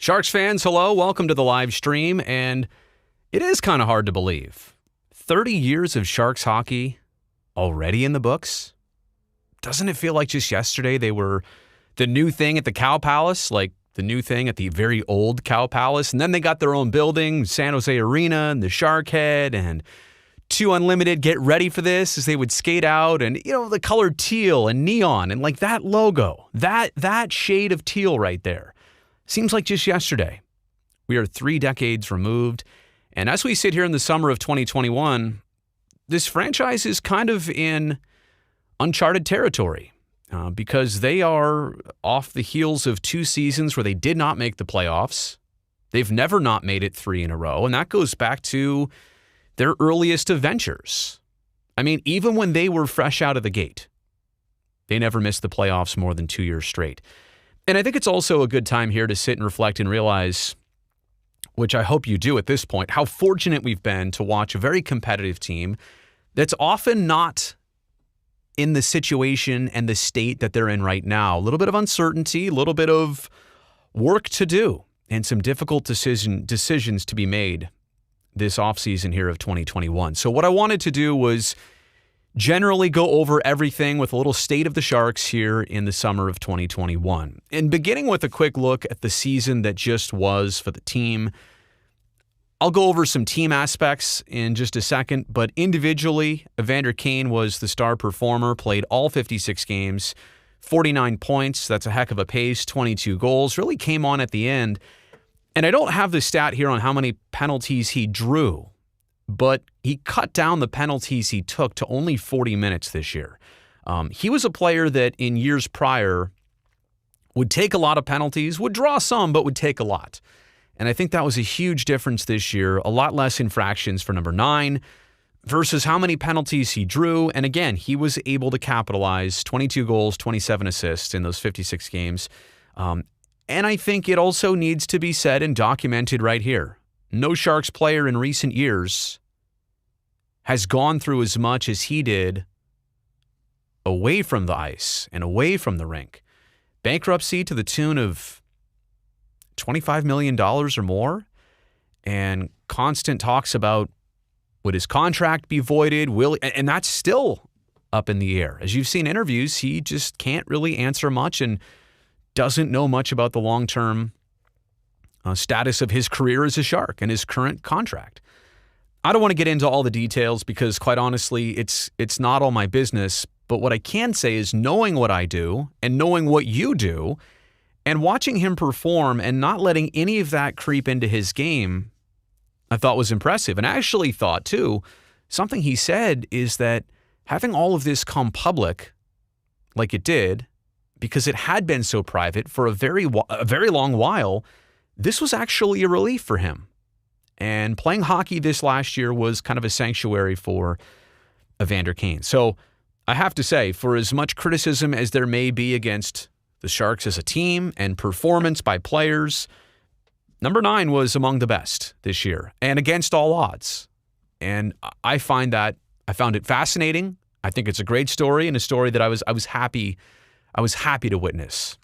Sharks fans, hello. Welcome to the live stream. And it is kind of hard to believe. 30 years of Sharks hockey already in the books? Doesn't it feel like just yesterday they were the new thing at the Cow Palace, like the new thing at the very old Cow Palace? And then they got their own building, San Jose Arena and the Shark Head, and 2 Unlimited, get ready for this, as they would skate out, and the colored teal and neon and like that logo, that shade of teal right there. Seems like just yesterday. We are 3 decades removed, and as we sit here in the summer of 2021, this franchise is kind of in uncharted territory because they are off the heels of 2 seasons where they did not make the playoffs. They've never not made it 3 in a row, and that goes back to their earliest of ventures. I mean, even when they were fresh out of the gate, they never missed the playoffs more than 2 years straight. And I think it's also a good time here to sit and reflect and realize, which I hope you do at this point, how fortunate we've been to watch a very competitive team that's often not in the situation and the state that they're in right now. A little bit of uncertainty, a little bit of work to do, and some difficult decisions to be made this offseason here of 2021. So what I wanted to do was generally go over everything with a little state of the Sharks here in the summer of 2021. And beginning with a quick look at the season that just was for the team. I'll go over some team aspects in just a second, but individually, Evander Kane was the star performer, played all 56 games, 49 points. That's a heck of a pace, 22 goals, really came on at the end. And I don't have the stat here on how many penalties he drew, but he cut down the penalties he took to only 40 minutes this year. He was a player that in years prior would take a lot of penalties, would draw some, but would take a lot. And I think that was a huge difference this year. A lot less infractions for number 9 versus how many penalties he drew. And again, he was able to capitalize 22 goals, 27 assists in those 56 games. And I think it also needs to be said and documented right here. No Sharks player in recent years has gone through as much as he did away from the ice and away from the rink. Bankruptcy to the tune of $25 million or more, and constant talks about would his contract be voided, and that's still up in the air. As you've seen interviews, he just can't really answer much and doesn't know much about the long-term status of his career as a Shark and his current contract. I don't want to get into all the details because, quite honestly, it's not all my business. But what I can say is knowing what I do and knowing what you do and watching him perform and not letting any of that creep into his game, I thought was impressive. And I actually thought, too, something he said is that having all of this come public like it did, because it had been so private for a very long while, this was actually a relief for him. And playing hockey this last year was kind of a sanctuary for Evander Kane. So I have to say, for as much criticism as there may be against the Sharks as a team and performance by players, number 9 was among the best this year and against all odds. And I found it fascinating. I think it's a great story and a story that I was happy to witness.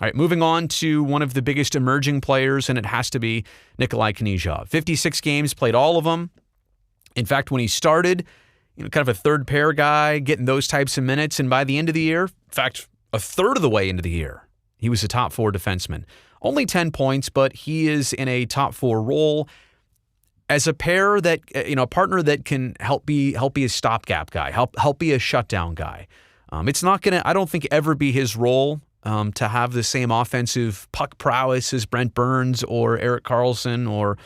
All right, moving on to one of the biggest emerging players, and it has to be Nikolai Kenichov. 56 games, played all of them. In fact, when he started, kind of a third pair guy, getting those types of minutes, and by the end of the year, in fact, a third of the way into the year, he was a top 4 defenseman. Only 10 points, but he is in a top 4 role as a pair that, a partner that can help be a stopgap guy, help be a shutdown guy. It's not going to, I don't think, ever be his role to have the same offensive puck prowess as Brent Burns or Erik Karlsson or,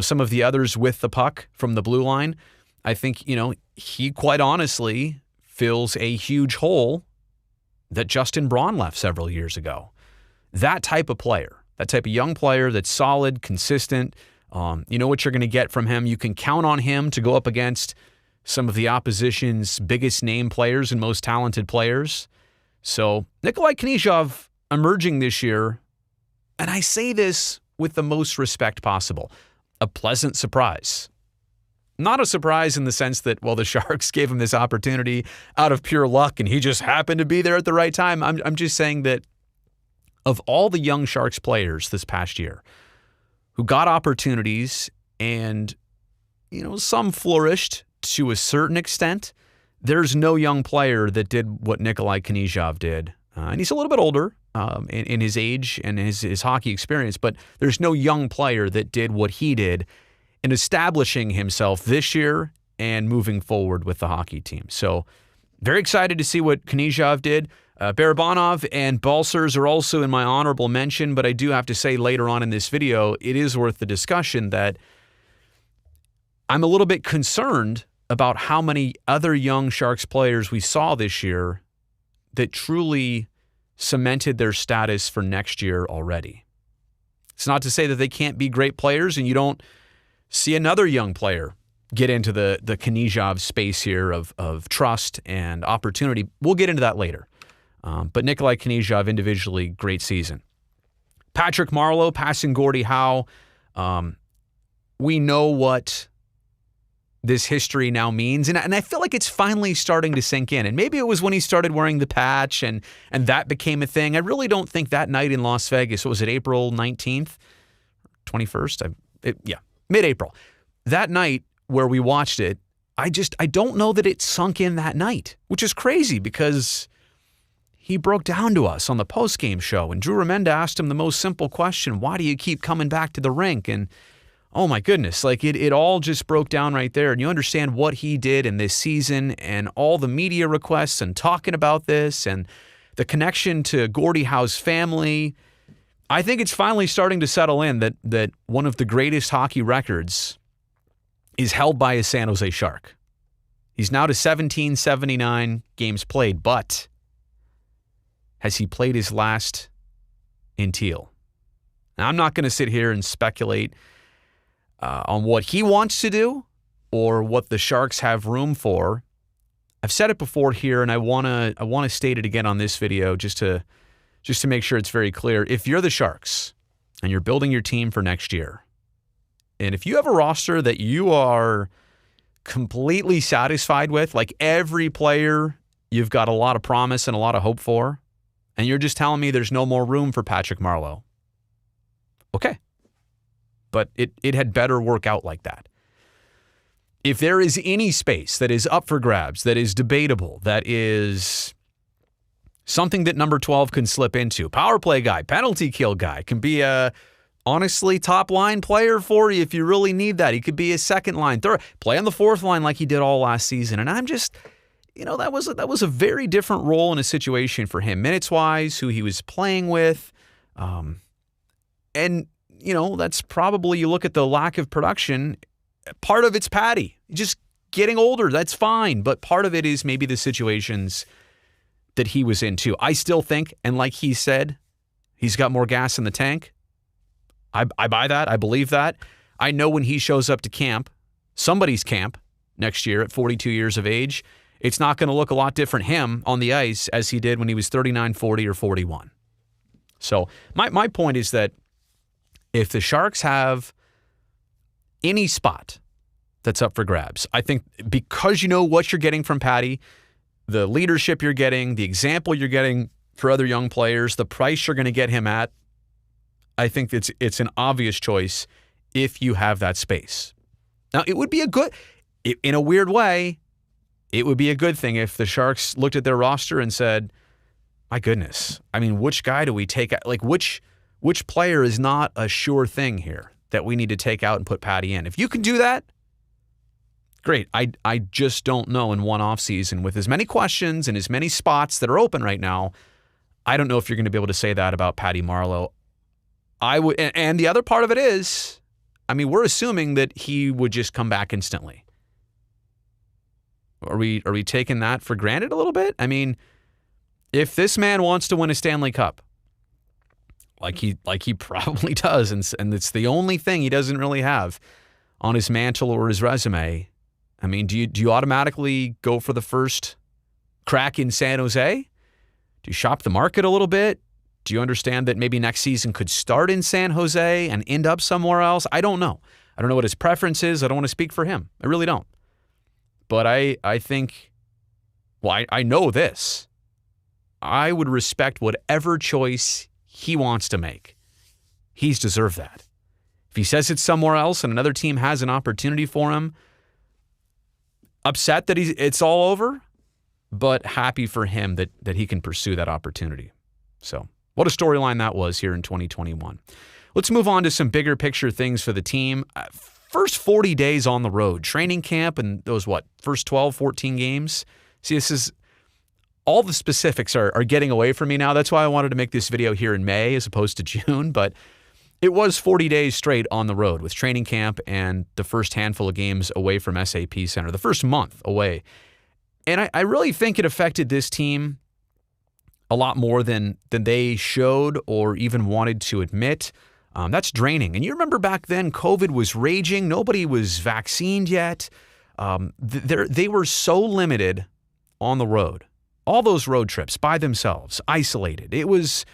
some of the others with the puck from the blue line. I think, he quite honestly fills a huge hole that Justin Braun left several years ago. That type of player, that type of young player that's solid, consistent, you know what you're going to get from him. You can count on him to go up against some of the opposition's biggest name players and most talented players. So Nikolai Kenichov emerging this year, and I say this with the most respect possible, a pleasant surprise. Not a surprise in the sense that, well, the Sharks gave him this opportunity out of pure luck and he just happened to be there at the right time. I'm just saying that of all the young Sharks players this past year who got opportunities and, some flourished to a certain extent, there's no young player that did what Nikolai Kenisha did. And he's a little bit older in his age and his hockey experience, but there's no young player that did what he did in establishing himself this year and moving forward with the hockey team. So very excited to see what Kenichov did. Barabanov and Balcers are also in my honorable mention, but I do have to say later on in this video, it is worth the discussion that I'm a little bit concerned about how many other young Sharks players we saw this year that truly cemented their status for next year already. It's not to say that they can't be great players and you don't see another young player get into the Kenichov space here of trust and opportunity. We'll get into that later. But Nikolai Kenichov individually, great season. Patrick Marleau passing Gordie Howe. We know what this history now means. And I feel like it's finally starting to sink in. And maybe it was when he started wearing the patch and that became a thing. I really don't think that night in Las Vegas, what was it, April 19th, 21st? Mid-April. That night where we watched it, I don't know that it sunk in that night, which is crazy because he broke down to us on the postgame show and Drew Remenda asked him the most simple question, why do you keep coming back to the rink? And oh my goodness, like it all just broke down right there. And you understand what he did in this season and all the media requests and talking about this and the connection to Gordie Howe's family. I think it's finally starting to settle in that one of the greatest hockey records is held by a San Jose Shark. He's now to 1779 games played, but has he played his last in teal? Now, I'm not going to sit here and speculate on what he wants to do or what the Sharks have room for. I've said it before here, and I want to state it again on this video just to make sure it's very clear. If you're the Sharks and you're building your team for next year, and if you have a roster that you are completely satisfied with, like every player you've got a lot of promise and a lot of hope for, and you're just telling me there's no more room for Patrick Marleau, okay. But it had better work out like that. If there is any space that is up for grabs, that is debatable, that is something that number 12 can slip into, power play guy, penalty kill guy, can be a honestly top line player for you if you really need that. He could be a second line, third, play on the fourth line like he did all last season. And I'm just, that was a very different role in a situation for him, minutes wise, who he was playing with, and that's probably, you look at the lack of production, part of it's Patty. Just getting older, that's fine. But part of it is maybe the situations that he was in too. I still think, and like he said, he's got more gas in the tank. I buy that. I believe that. I know when he shows up to camp, somebody's camp next year at 42 years of age, it's not going to look a lot different him on the ice as he did when he was 39, 40, or 41. So my point is that if the Sharks have any spot that's up for grabs, I think because you know what you're getting from Patty, the leadership you're getting, the example you're getting for other young players, the price you're going to get him at, I think it's an obvious choice if you have that space. Now, it would be in a weird way, it would be a good thing if the Sharks looked at their roster and said, my goodness, I mean, which guy do we take out? Like, which player is not a sure thing here that we need to take out and put Patty in? If you can do that, great. I just don't know in one offseason with as many questions and as many spots that are open right now, I don't know if you're going to be able to say that about Patty Marleau. I would, and the other part of it is, I mean, we're assuming that he would just come back instantly. Are we taking that for granted a little bit? I mean, if this man wants to win a Stanley Cup, like he probably does, and it's the only thing he doesn't really have on his mantle or his resume, I mean, do you automatically go for the first crack in San Jose? Do you shop the market a little bit? Do you understand that maybe next season could start in San Jose and end up somewhere else? I don't know. I don't know what his preference is. I don't want to speak for him. I really don't. But I think, well, I know this. I would respect whatever choice he wants to make. He's deserved that. If he says it's somewhere else and another team has an opportunity for him, upset that it's all over, but happy for him that he can pursue that opportunity. So what a storyline that was here in 2021. Let's move on to some bigger picture things for the team. First 40 days on the road, training camp, and those, first 12, 14 games. See, this is all the specifics are getting away from me now. That's why I wanted to make this video here in May as opposed to June, but it was 40 days straight on the road with training camp and the first handful of games away from SAP Center, the first month away. And I really think it affected this team a lot more than they showed or even wanted to admit. That's draining. And you remember back then, COVID was raging. Nobody was vaccinated yet. They were so limited on the road. All those road trips by themselves, isolated. It was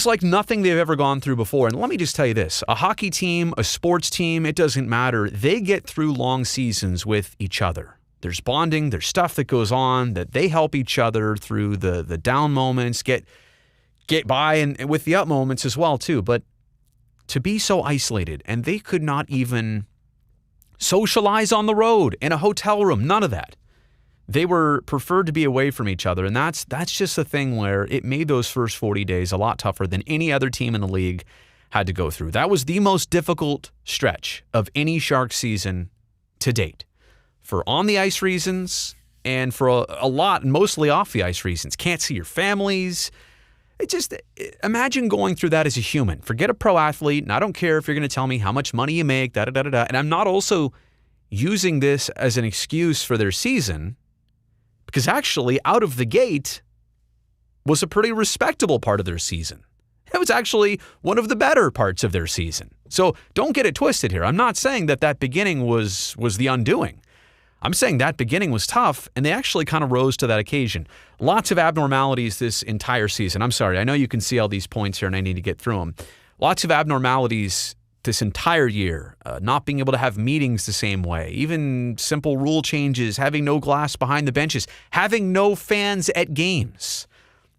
like nothing they've ever gone through before. And let me just tell you this. A hockey team, a sports team, it doesn't matter. They get through long seasons with each other. There's bonding. There's stuff that goes on that they help each other through the down moments, get by, and with the up moments as well, too. But to be so isolated, and they could not even socialize on the road in a hotel room, none of that. They were preferred to be away from each other, and that's just a thing where it made those first 40 days a lot tougher than any other team in the league had to go through. That was the most difficult stretch of any Sharks season to date, for on-the-ice reasons and for a lot, mostly off-the-ice reasons. Can't see your families. Imagine going through that as a human. Forget a pro athlete, and I don't care if you're going to tell me how much money you make, da-da-da-da-da. And I'm not also using this as an excuse for their season, because actually, out of the gate was a pretty respectable part of their season. It was actually one of the better parts of their season. So don't get it twisted here. I'm not saying that beginning was the undoing. I'm saying that beginning was tough, and they actually kind of rose to that occasion. Lots of abnormalities this entire season. I'm sorry. I know you can see all these points here, and I need to get through them. Lots of abnormalities this entire year, not being able to have meetings the same way, even simple rule changes, having no glass behind the benches, having no fans at games.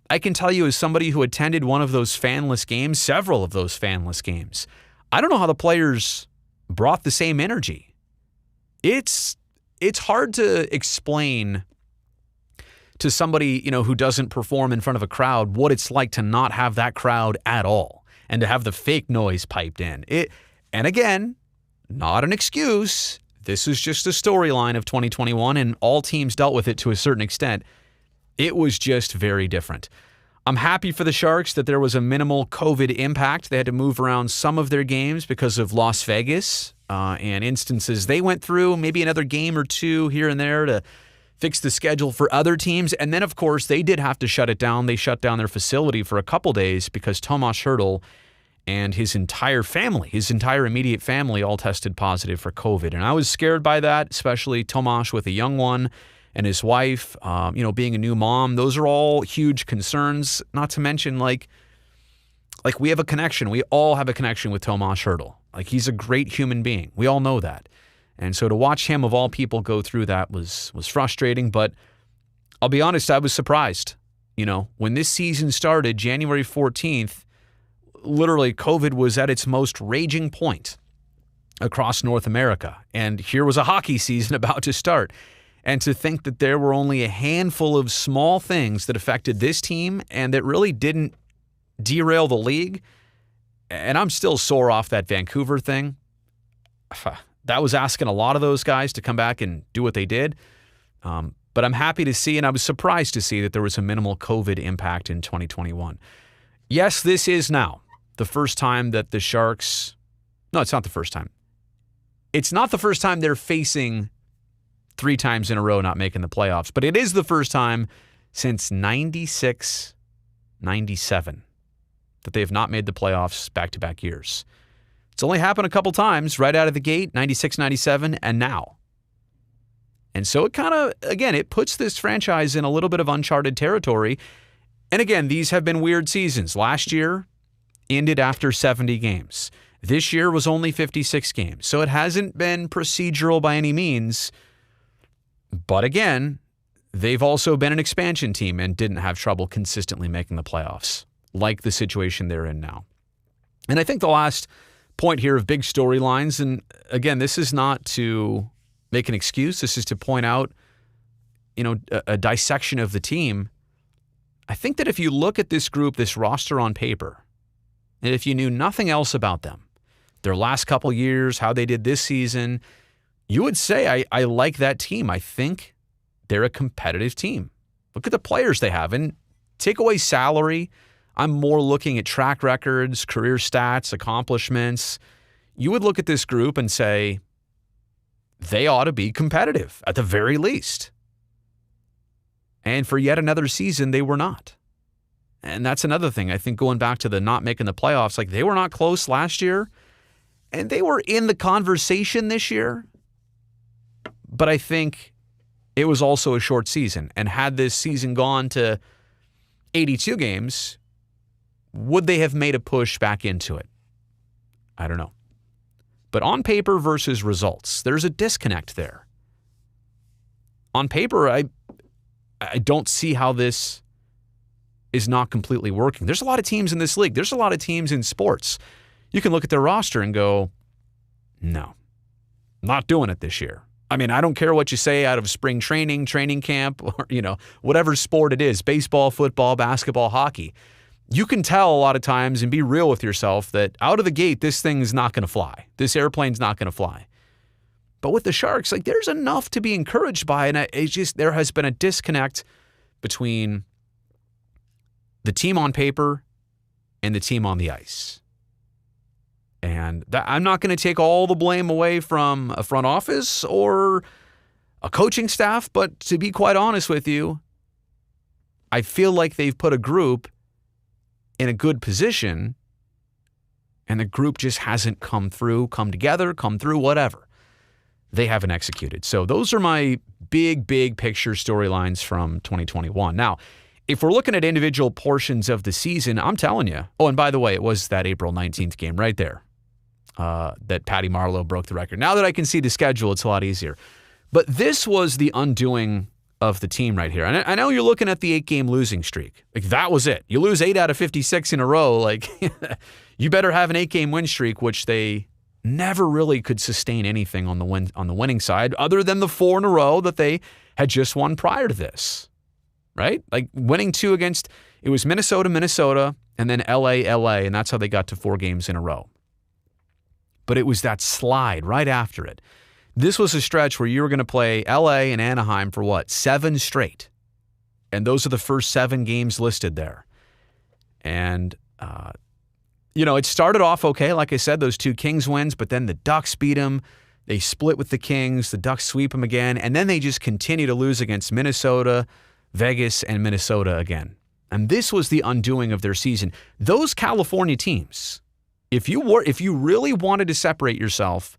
I can tell you, as somebody who attended one of those fanless games, several of those fanless games, I don't know how the players brought the same energy. It's hard to explain to somebody, who doesn't perform in front of a crowd what it's like to not have that crowd at all and to have the fake noise piped in. And again, not an excuse. This is just a storyline of 2021, and all teams dealt with it to a certain extent. It was just very different. I'm happy for the Sharks that there was a minimal COVID impact. They had to move around some of their games because of Las Vegas and instances they went through, maybe another game or two here and there to fix the schedule for other teams. And then, of course, they did have to shut it down. They shut down their facility for a couple days because Tomas Hertl and his entire immediate family all tested positive for COVID. And I was scared by that, especially Tomas with a young one and his wife, being a new mom. Those are all huge concerns, not to mention like we have a connection. We all have a connection with Tomas Hertl. Like, he's a great human being. We all know that. And so to watch him, of all people, go through that was frustrating. But I'll be honest, I was surprised. When this season started, January 14th, literally COVID was at its most raging point across North America. And here was a hockey season about to start. And to think that there were only a handful of small things that affected this team and that really didn't derail the league. And I'm still sore off that Vancouver thing. That was asking a lot of those guys to come back and do what they did. But I'm happy to see, and I was surprised to see, that there was a minimal COVID impact in 2021. Yes, this is now the first time that the Sharks... No, it's not the first time. It's not the first time they're facing 3 times in a row not making the playoffs, but it is the first time since 96, 97 that they have not made the playoffs back-to-back years. It's only happened a couple times right out of the gate, 96, 97, and now. And so it kind of, again, it puts this franchise in a little bit of uncharted territory. And again, these have been weird seasons. Last year ended after 70 games. This year was only 56 games. So it hasn't been procedural by any means. But again, they've also been an expansion team and didn't have trouble consistently making the playoffs. like the situation they're in now. And I think the last point here of big storylines, and again, this is not to make an excuse. This is to point out, a dissection of the team. I think that if you look at this group, this roster on paper, and if you knew nothing else about them, their last couple years, how they did this season, you would say, I like that team. I think they're a competitive team. Look at the players they have. And take away salary, I'm more looking at track records, career stats, accomplishments. You would look at this group and say, they ought to be competitive at the very least. And for yet another season, they were not. And that's another thing. I think going back to the not making the playoffs, like they were not close last year, and they were in the conversation this year. But I think it was also a short season. And had this season gone to 82 games, would they have made a push back into it? I don't know. But on paper versus results, there's a disconnect there. On paper, I don't see how this is not completely working. There's a lot of teams in this league. There's a lot of teams in sports. You can look at their roster and go, no, not doing it this year. I mean, I don't care what you say out of spring training, training camp, or, whatever sport it is, baseball, football, basketball, hockey. You can tell a lot of times and be real with yourself that out of the gate, this thing's not going to fly. This airplane's not going to fly. But with the Sharks, there's enough to be encouraged by, and there has been a disconnect between the team on paper and the team on the ice. And I'm not going to take all the blame away from a front office or a coaching staff, but to be quite honest with you, I feel like they've put a group in a good position, and the group just hasn't come together, whatever. They haven't executed. So those are my big picture storylines from 2021. Now, if we're looking at individual portions of the season, I'm telling you. Oh, and by the way, it was that April 19th game right there that Patty Marleau broke the record. Now that I can see the schedule, it's a lot easier. But this was the undoing of the team right here. And I know you're looking at the 8-game losing streak. That was it. You lose 8 out of 56 in a row. You better have an 8-game win streak, which they never really could sustain anything on the winning side other than the 4 in a row that they had just won prior to this, right? Winning 2 against, it was Minnesota, and then LA, and that's how they got to 4 games in a row. But it was that slide right after it. This was a stretch where you were going to play LA and Anaheim for 7 straight. And those are the first 7 games listed there. And, it started off okay. Like I said, those 2 Kings wins, but then the Ducks beat them. They split with the Kings. The Ducks sweep them again. And then they just continue to lose against Minnesota, Vegas, and Minnesota again. And this was the undoing of their season. Those California teams, if you really wanted to separate yourself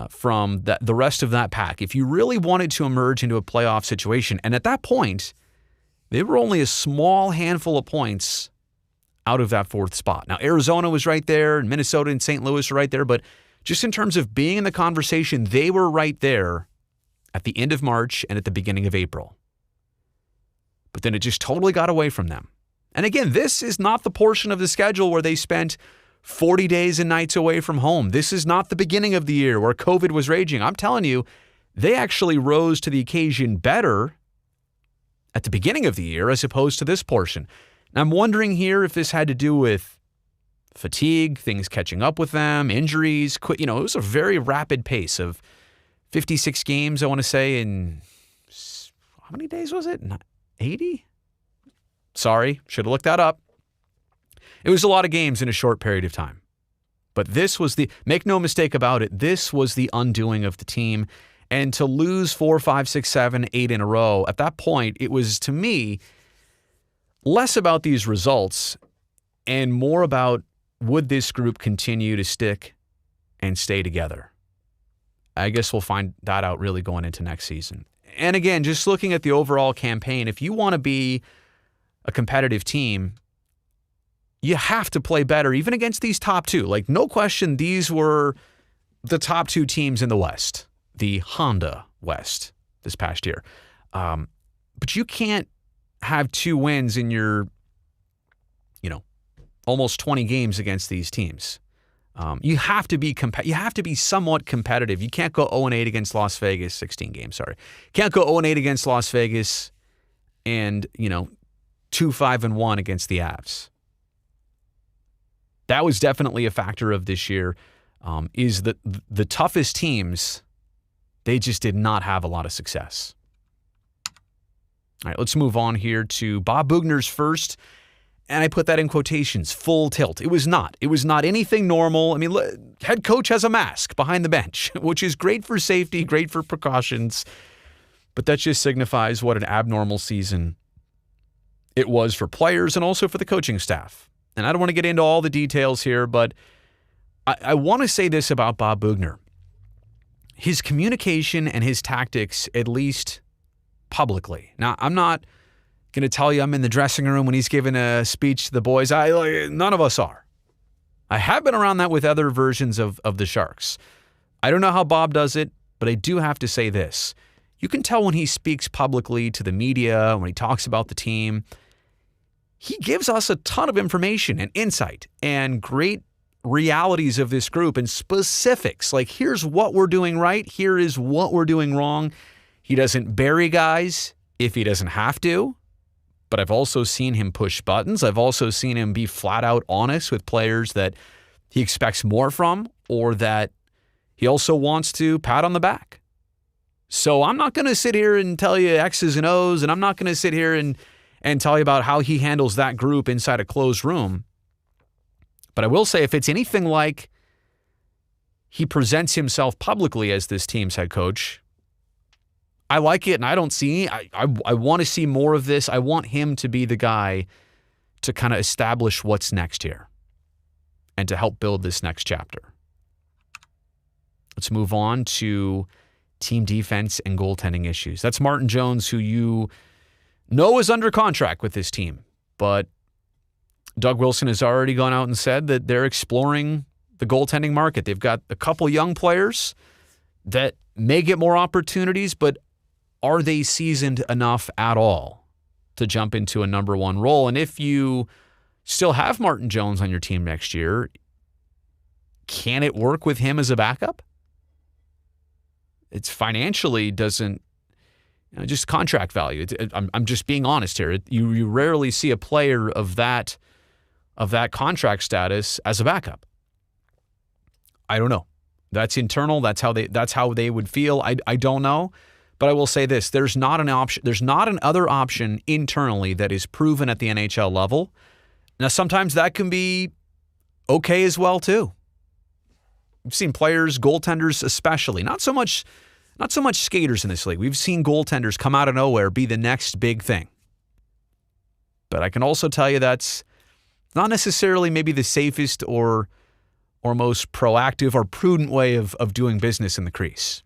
from the rest of that pack, if you really wanted to emerge into a playoff situation, and at that point, they were only a small handful of points out of that 4th spot. Now, Arizona was right there, and Minnesota and St. Louis were right there, but just in terms of being in the conversation, they were right there at the end of March and at the beginning of April. But then it just totally got away from them. And again, this is not the portion of the schedule where they spent 40 days and nights away from home. This is not the beginning of the year where COVID was raging. I'm telling you, they actually rose to the occasion better at the beginning of the year as opposed to this portion. And I'm wondering here if this had to do with fatigue, things catching up with them, injuries. It was a very rapid pace of 56 games, I want to say, in how many days was it? 80? Sorry, should have looked that up. It was a lot of games in a short period of time. But this was make no mistake about it, this was the undoing of the team. And to lose 4, 5, 6, 7, 8 in a row, at that point, it was, to me, less about these results and more about would this group continue to stick and stay together. I guess we'll find that out really going into next season. And again, just looking at the overall campaign, if you want to be a competitive team, you have to play better, even against these top 2. No question, these were the top 2 teams in the West, the Honda West this past year. But you can't have 2 wins in your, almost 20 games against these teams. You have to be somewhat competitive. You can't go 0-8 against Las Vegas, 16 games, sorry. Can't go 0-8 against Las Vegas and, 2-5-1 against the Avs. That was definitely a factor of this year, is that the toughest teams, they just did not have a lot of success. All right, let's move on here to Bob Boughner's first, and I put that in quotations, full tilt. It was not. It was not anything normal. I mean, head coach has a mask behind the bench, which is great for safety, great for precautions, but that just signifies what an abnormal season it was for players and also for the coaching staff. And I don't want to get into all the details here, but I want to say this about Bob Boughner. His communication and his tactics, at least publicly. Now, I'm not going to tell you I'm in the dressing room when he's giving a speech to the boys. None of us are. I have been around that with other versions of the Sharks. I don't know how Bob does it, but I do have to say this. You can tell when he speaks publicly to the media, when he talks about the team, he gives us a ton of information and insight and great realities of this group and specifics. Like, here's what we're doing right. Here is what we're doing wrong. He doesn't bury guys if he doesn't have to, but I've also seen him push buttons. I've also seen him be flat out honest with players that he expects more from or that he also wants to pat on the back. So I'm not going to sit here and tell you X's and O's, and I'm not going to sit here and tell you about how he handles that group inside a closed room. But I will say, if it's anything like he presents himself publicly as this team's head coach, I like it, and I don't see, I want to see more of this. I want him to be the guy to kind of establish what's next here and to help build this next chapter. Let's move on to team defense and goaltending issues. That's Martin Jones, who you know is under contract with this team, but Doug Wilson has already gone out and said that they're exploring the goaltending market. They've got a couple young players that may get more opportunities, but are they seasoned enough at all to jump into a number one role? And if you still have Martin Jones on your team next year, can it work with him as a backup? It's financially doesn't, just contract value. I'm just being honest here. You rarely see a player of that contract status as a backup. I don't know. That's internal. That's how they would feel. I don't know. But I will say this, there's not an option. There's not another option internally that is proven at the NHL level. Now, sometimes that can be okay as well, too. We've seen players, goaltenders especially, not so much skaters in this league. We've seen goaltenders come out of nowhere, be the next big thing. But I can also tell you that's not necessarily maybe the safest or most proactive or prudent way of doing business in the crease.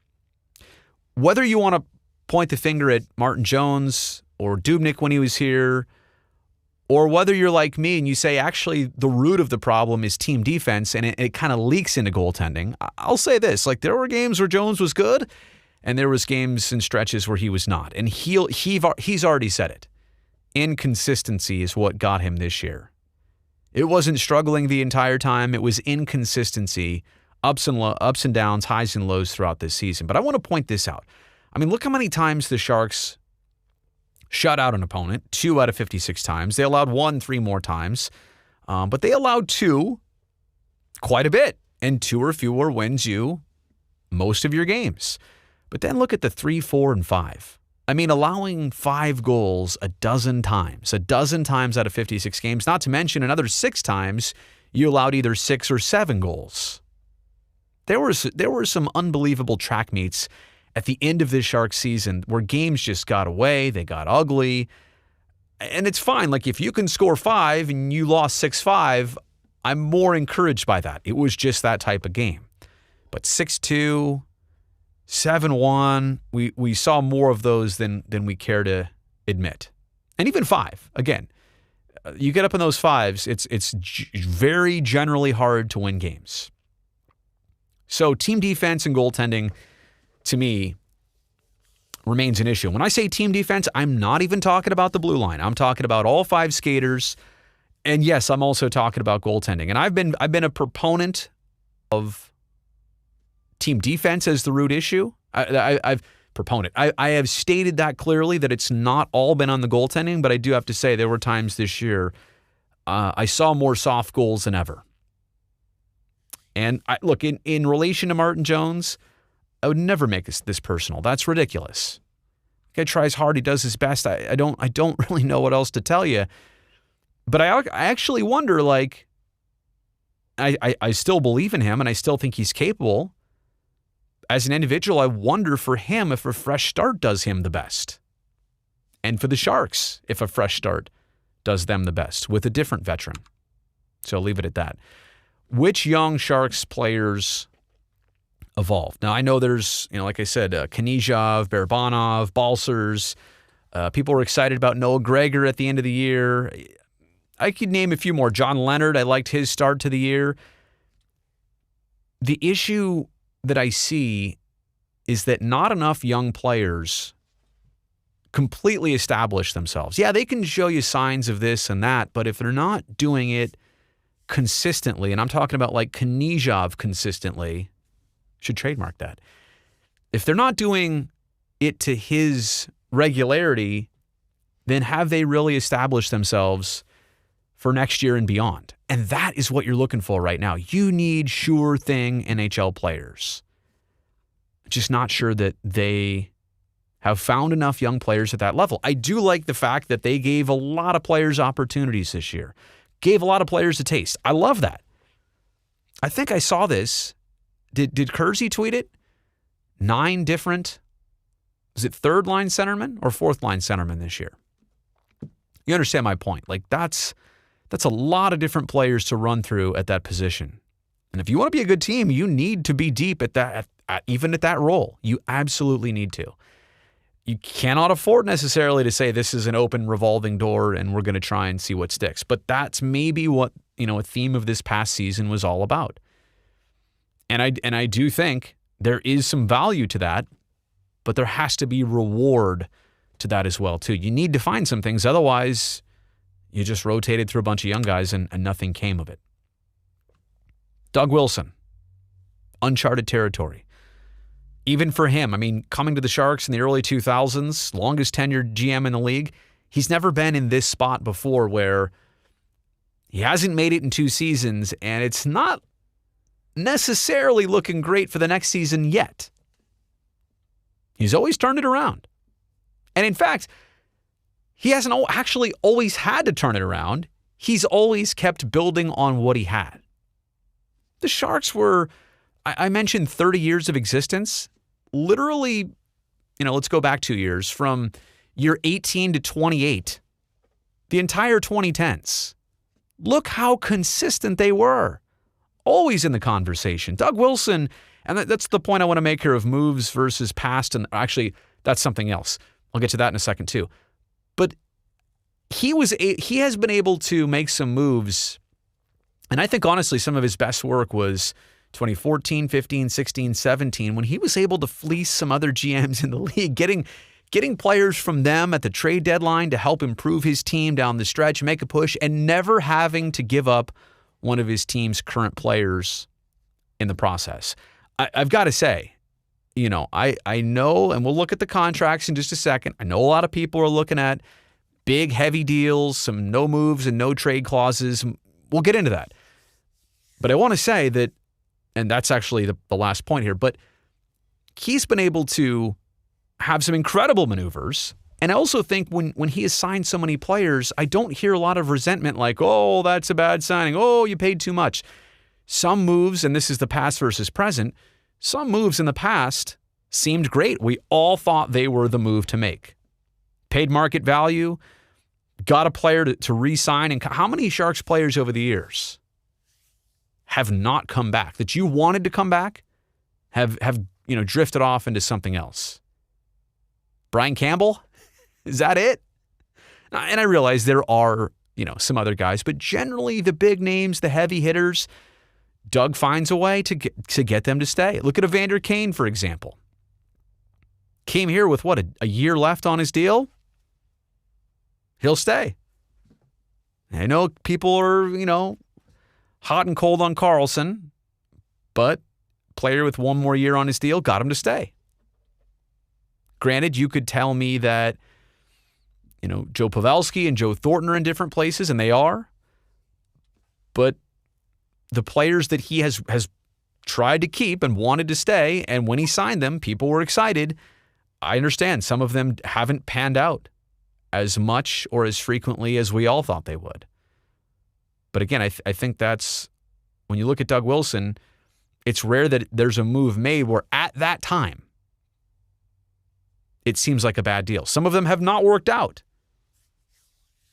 Whether you want to point the finger at Martin Jones or Dubnyk when he was here, or whether you're like me and you say, actually, the root of the problem is team defense and it kind of leaks into goaltending, I'll say this. Like, there were games where Jones was good and there was games and stretches where he was not. And he's already said it. Inconsistency is what got him this year. It wasn't struggling the entire time. It was inconsistency, ups and downs, highs and lows throughout this season. But I want to point this out. I mean, look how many times the Sharks shut out an opponent, 2 out of 56 times. They allowed 1 3 more times, but they allowed 2 quite a bit, and 2 or fewer wins you most of your games. But then look at the 3, 4, and 5. I mean, allowing 5 goals a dozen times out of 56 games, not to mention another 6 times you allowed either 6 or 7 goals. There were some unbelievable track meets at the end of this Sharks season where games just got away, they got ugly, and it's fine. Like, if you can score 5 and you lost 6-5, I'm more encouraged by that. It was just that type of game. But 6-2, 7-1, we saw more of those than we care to admit. And even 5, again, you get up in those 5s, it's very generally hard to win games. So team defense and goaltending, to me, remains an issue. When I say team defense, I'm not even talking about the blue line. I'm talking about all 5 skaters And yes, I'm also talking about goaltending. And I've been a proponent of team defense as the root issue. I have stated that clearly, that it's not all been on the goaltending, but I do have to say there were times this year I saw more soft goals than ever. And look, in relation to Martin Jones, I would never make this personal. That's ridiculous. The guy tries hard. He does his best. I don't really know what else to tell you. But I actually wonder, like, I still believe in him and I still think he's capable. As an individual, I wonder for him if a fresh start does him the best. And for the Sharks, if a fresh start does them the best with a different veteran. So I'll leave it at that. Which young Sharks players evolved? Now, I know there's, like I said, Kenichov, Barabanov, Balcers. People were excited about Noah Gregor at the end of the year. I could name a few more. John Leonard, I liked his start to the year. The issue that I see is that not enough young players completely establish themselves. Yeah, they can show you signs of this and that, but if they're not doing it consistently, and I'm talking about like Kenichov consistently, should trademark that. If they're not doing it to his regularity, then have they really established themselves for next year and beyond? And that is what you're looking for right now. You need sure thing NHL players. Just not sure that they have found enough young players at that level. I do like the fact that they gave a lot of players opportunities this year. Gave a lot of players a taste. I love that. I think I saw this. Did Kersey tweet it? 9 different, is it third line centermen or fourth line centermen this year? You understand my point. Like that's a lot of different players to run through at that position. And if you want to be a good team, you need to be deep at that, even at that role. You absolutely need to. You cannot afford necessarily to say this is an open revolving door and we're going to try and see what sticks. But that's maybe what, a theme of this past season was all about. And I do think there is some value to that, but there has to be reward to that as well, too. You need to find some things. Otherwise, you just rotated through a bunch of young guys and nothing came of it. Doug Wilson, uncharted territory. Even for him, coming to the Sharks in the early 2000s, longest tenured GM in the league, he's never been in this spot before where he hasn't made it in 2 seasons, and it's not necessarily looking great for the next season yet. He's always turned it around. And in fact, he hasn't actually always had to turn it around. He's always kept building on what he had. The Sharks were, I mentioned 30 years of existence. Literally, let's go back 2 years, from year 18 to 28, the entire 2010s. Look how consistent they were. Always in the conversation. Doug Wilson, and that's the point I want to make here of moves versus past, and actually, that's something else. I'll get to that in a second too. But he has been able to make some moves, and I think honestly some of his best work was 2014, 15, 16, 17, when he was able to fleece some other GMs in the league, getting players from them at the trade deadline to help improve his team down the stretch, make a push, and never having to give up one of his team's current players in the process. I've got to say, I know, and we'll look at the contracts in just a second. I know a lot of people are looking at big, heavy deals, some no moves and no trade clauses. We'll get into that. But I want to say that, and that's actually the last point here, but he's been able to have some incredible maneuvers. And I also think when he has signed so many players, I don't hear a lot of resentment like, oh, that's a bad signing. Oh, you paid too much. Some moves, and this is the past versus present, some moves in the past seemed great. We all thought they were the move to make. Paid market value, got a player to re-sign. And how many Sharks players over the years have not come back that you wanted to come back, have drifted off into something else? Brian Campbell? Is that it? And I realize there are, some other guys, but generally the big names, the heavy hitters, Doug finds a way to get them to stay. Look at Evander Kane, for example. Came here with a year left on his deal? He'll stay. I know people are, hot and cold on Karlsson, but player with one more year on his deal got him to stay. Granted, you could tell me that, Joe Pavelski and Joe Thornton are in different places, and they are. But the players that he has tried to keep and wanted to stay, and when he signed them, people were excited. I understand some of them haven't panned out as much or as frequently as we all thought they would. But again, I think that's, when you look at Doug Wilson, it's rare that there's a move made where at that time it seems like a bad deal. Some of them have not worked out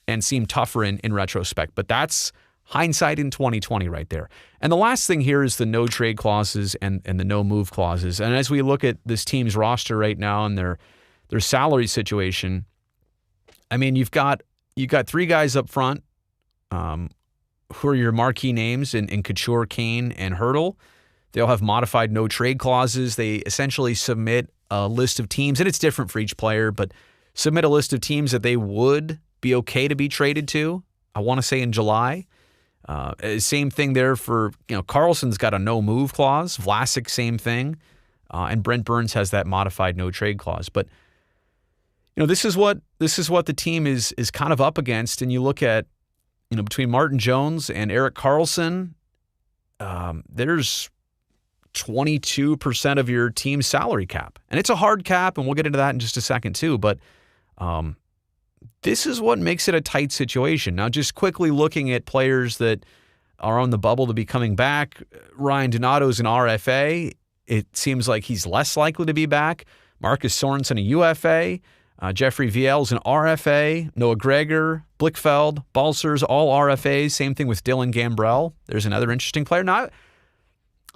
and seem tougher in retrospect, but that's hindsight in 2020 right there. And the last thing here is the no trade clauses and the no move clauses. And as we look at this team's roster right now and their salary situation, I mean, you've got three guys up front who are your marquee names in Couture, Kane, and Hertl. They'll have modified no trade clauses. They essentially submit a list of teams, and it's different for each player, but submit a list of teams that they would be okay to be traded to, I want to say in July. Same thing there for, Karlsson's got a no move clause. Vlasic, same thing. And Brent Burns has that modified no trade clause. But, this is what the team is kind of up against. And you look at, between Martin Jones and Erik Karlsson, there's 22% of your team's salary cap. And it's a hard cap, and we'll get into that in just a second too. But this is what makes it a tight situation. Now, just quickly looking at players that are on the bubble to be coming back, Ryan Donato's an RFA. It seems like he's less likely to be back. Marcus Sorensen, a UFA. Jeffrey Viel's an RFA. Noah Gregor, Blichfeld, Balcers, all RFAs. Same thing with Dylan Gambrell. There's another interesting player. Now,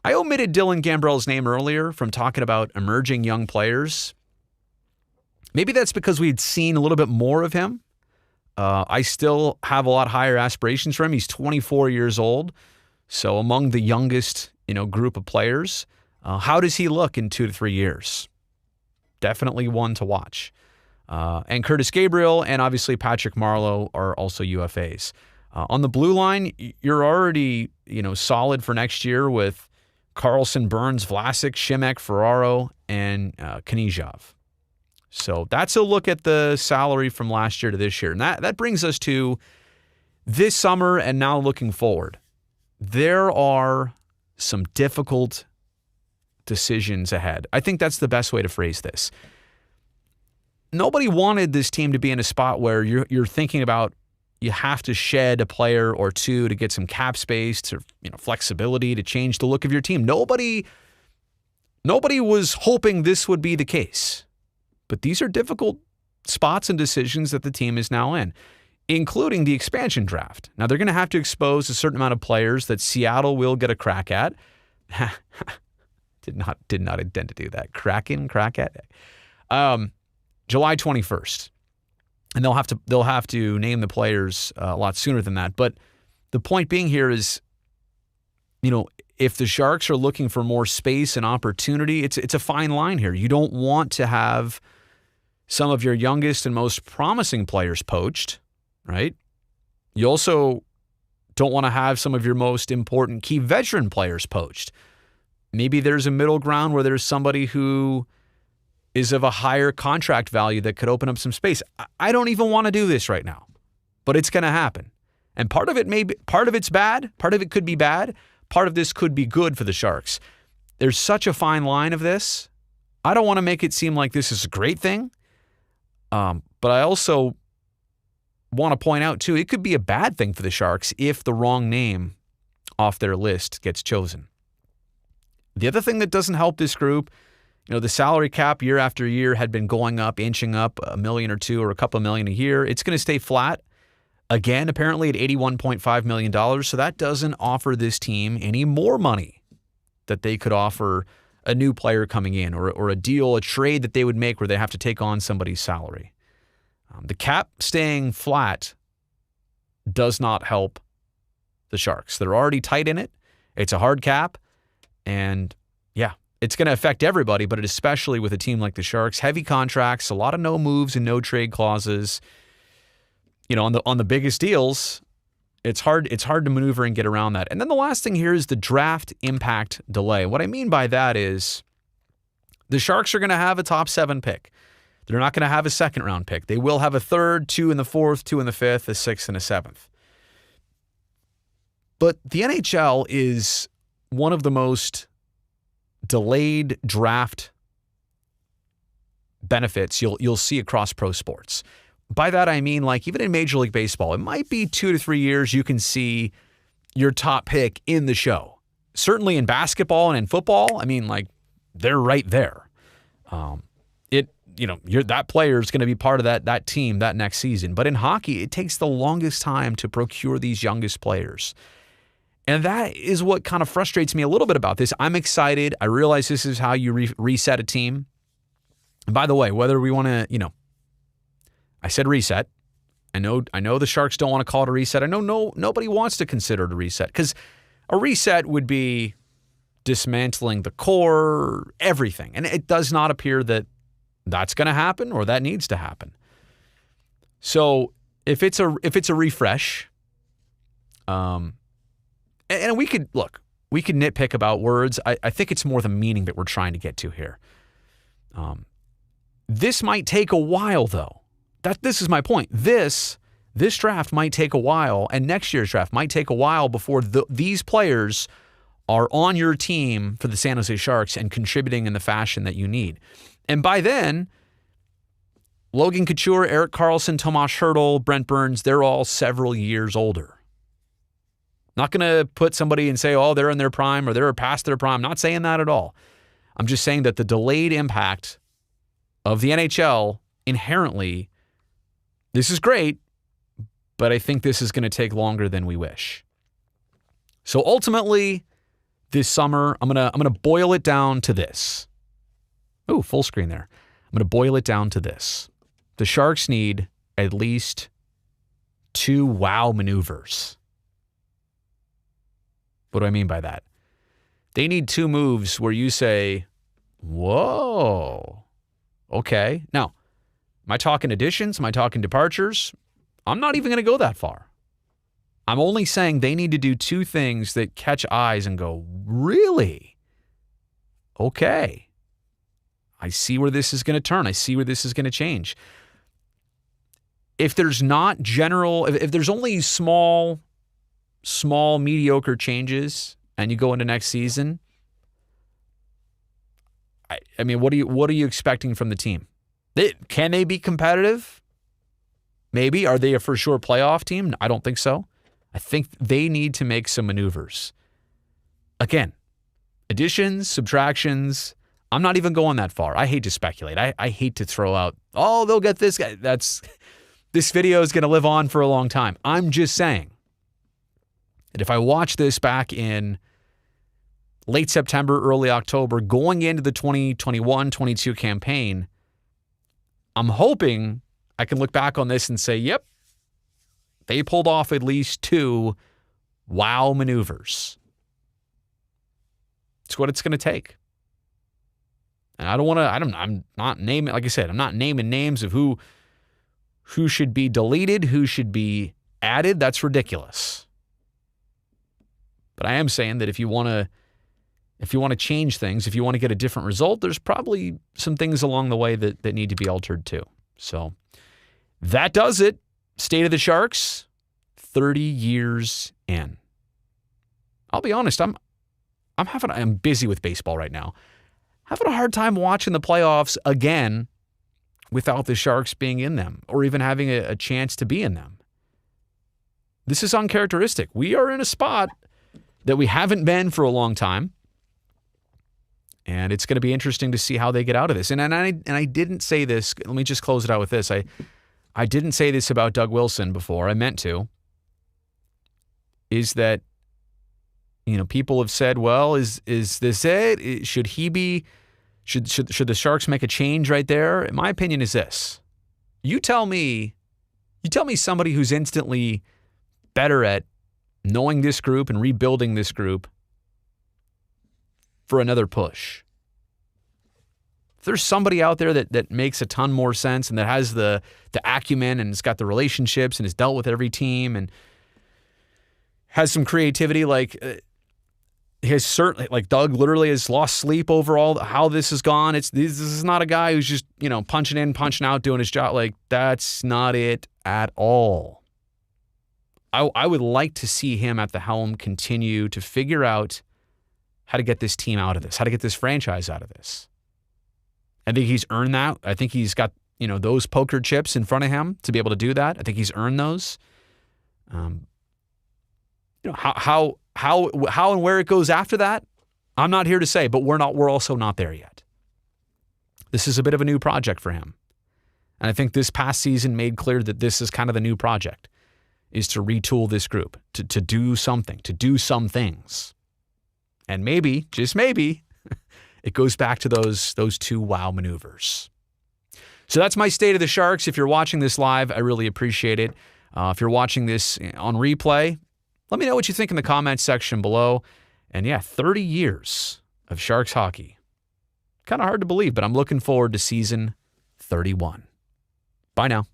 I omitted Dylan Gambrell's name earlier from talking about emerging young players. Maybe that's because we'd seen a little bit more of him. I still have a lot higher aspirations for him. He's 24 years old, so among the youngest, group of players. How does he look in 2 to 3 years? Definitely one to watch. And Curtis Gabriel and obviously Patrick Marleau are also UFAs. On the blue line, you're already, solid for next year with Karlsson, Burns, Vlasic, Šimek, Ferraro, and Kenichov. So that's a look at the salary from last year to this year. And that brings us to this summer and now looking forward. There are some difficult decisions ahead. I think that's the best way to phrase this. Nobody wanted this team to be in a spot where you're thinking about you have to shed a player or two to get some cap space, to flexibility, to change the look of your team. Nobody was hoping this would be the case. But these are difficult spots and decisions that the team is now in, including the expansion draft. Now, they're going to have to expose a certain amount of players that Seattle will get a crack at. Did not intend to do that. Crack at. July 21st. And they'll have to name the players a lot sooner than that. But the point being here is, if the Sharks are looking for more space and opportunity, it's a fine line here. You don't want to have some of your youngest and most promising players poached, right? You also don't want to have some of your most important key veteran players poached. Maybe there's a middle ground where there's somebody who is of a higher contract value that could open up some space. I don't even want to do this right now, but it's going to happen. And part of it's bad, part of it could be bad, part of this could be good for the Sharks. There's such a fine line of this. I don't want to make it seem like this is a great thing, but I also want to point out, too, it could be a bad thing for the Sharks if the wrong name off their list gets chosen. The other thing that doesn't help this group, the salary cap year after year had been going up, inching up $1 million or $2 million or a couple million a year. It's going to stay flat. Again, apparently at $81.5 million, so that doesn't offer this team any more money that they could offer a new player coming in or a deal, a trade that they would make where they have to take on somebody's salary. The cap staying flat does not help the Sharks. They're already tight in it. It's a hard cap, and yeah, it's going to affect everybody, but especially with a team like the Sharks. Heavy contracts, a lot of no moves and no trade clauses. On the biggest deals, It's hard to maneuver and get around that. And then the last thing here is the draft impact delay. What I mean by that is the Sharks are going to have a top 7 pick. They're not going to have a second round pick. They will have a third, 2 in the 4th, 2 in the 5th, a 6th, and a 7th. But the NHL is one of the most delayed draft benefits you'll see across pro sports. By that I mean, like, even in Major League Baseball, it might be 2 to 3 years you can see your top pick in the show. Certainly in basketball and in football, I mean, like, they're right there. That player is going to be part of that team that next season. But in hockey, it takes the longest time to procure these youngest players. And that is what kind of frustrates me a little bit about this. I'm excited. I realize this is how you reset a team. And by the way, whether we want to, I said reset. I know the Sharks don't want to call it a reset. I know nobody wants to consider it a reset, because a reset would be dismantling the core, everything. And it does not appear that that's going to happen or that needs to happen. So if it's a refresh, and we could nitpick about words. I think it's more the meaning that we're trying to get to here. This might take a while, though. This is my point. This draft might take a while, and next year's draft might take a while before these players are on your team for the San Jose Sharks and contributing in the fashion that you need. And by then, Logan Couture, Erik Karlsson, Tomas Hertl, Brent Burns, they're all several years older. Not going to put somebody and say, oh, they're in their prime or they're past their prime. Not saying that at all. I'm just saying that the delayed impact of the NHL inherently, this is great, but I think this is going to take longer than we wish. So ultimately, this summer, I'm gonna boil it down to this. Oh, full screen there. I'm gonna boil it down to this. The Sharks need at least 2 wow maneuvers. What do I mean by that? They need 2 moves where you say, whoa, okay. Now, am I talking additions? Am I talking departures? I'm not even going to go that far. I'm only saying they need to do 2 things that catch eyes and go, really? Okay. I see where this is going to turn. I see where this is going to change. If there's not if there's only small, mediocre changes and you go into next season, I mean, what are you expecting from the team? Can they be competitive? Maybe. Are they a for sure playoff team? I don't think so. I think they need to make some maneuvers. Again, additions, subtractions. I'm not even going that far. I hate to speculate. I hate to throw out, oh, they'll get this guy. This video is going to live on for a long time. I'm just saying that if I watch this back in late September, early October, going into the 2021-22 campaign, I'm hoping I can look back on this and say, yep, they pulled off at least 2 wow maneuvers. It's what it's going to take. And I'm not naming, like I said, I'm not naming names of who should be deleted, who should be added. That's ridiculous. But I am saying that if you want to change things, if you want to get a different result, there's probably some things along the way that need to be altered too. So that does it. State of the Sharks, 30 years in. I'll be honest, I'm busy with baseball right now. Having a hard time watching the playoffs again without the Sharks being in them or even having a chance to be in them. This is uncharacteristic. We are in a spot that we haven't been for a long time. And it's going to be interesting to see how they get out of this. And I didn't say this. Let me just close it out with this. I didn't say this about Doug Wilson before. I meant to. Is that, people have said, well, is this it? Should he be? Should the Sharks make a change right there? My opinion is this. You tell me somebody who's instantly better at knowing this group and rebuilding this group for another push. If there's somebody out there that makes a ton more sense and that has the acumen and has got the relationships and has dealt with every team and has some creativity. Like he has certainly, like Doug literally has lost sleep over how this has gone. This is not a guy who's just, punching in, punching out, doing his job. Like, that's not it at all. I would like to see him at the helm continue to figure out how to get this team out of this, how to get this franchise out of this. I think he's earned that. I think he's got, those poker chips in front of him to be able to do that. I think he's earned those. How and where it goes after that, I'm not here to say, but we're also not there yet. This is a bit of a new project for him. And I think this past season made clear that this is kind of the new project, is to retool this group, to do something, to do some things. And maybe, just maybe, it goes back to those two wow maneuvers. So that's my state of the Sharks. If you're watching this live, I really appreciate it. If you're watching this on replay, let me know what you think in the comments section below. And yeah, 30 years of Sharks hockey. Kind of hard to believe, but I'm looking forward to season 31. Bye now.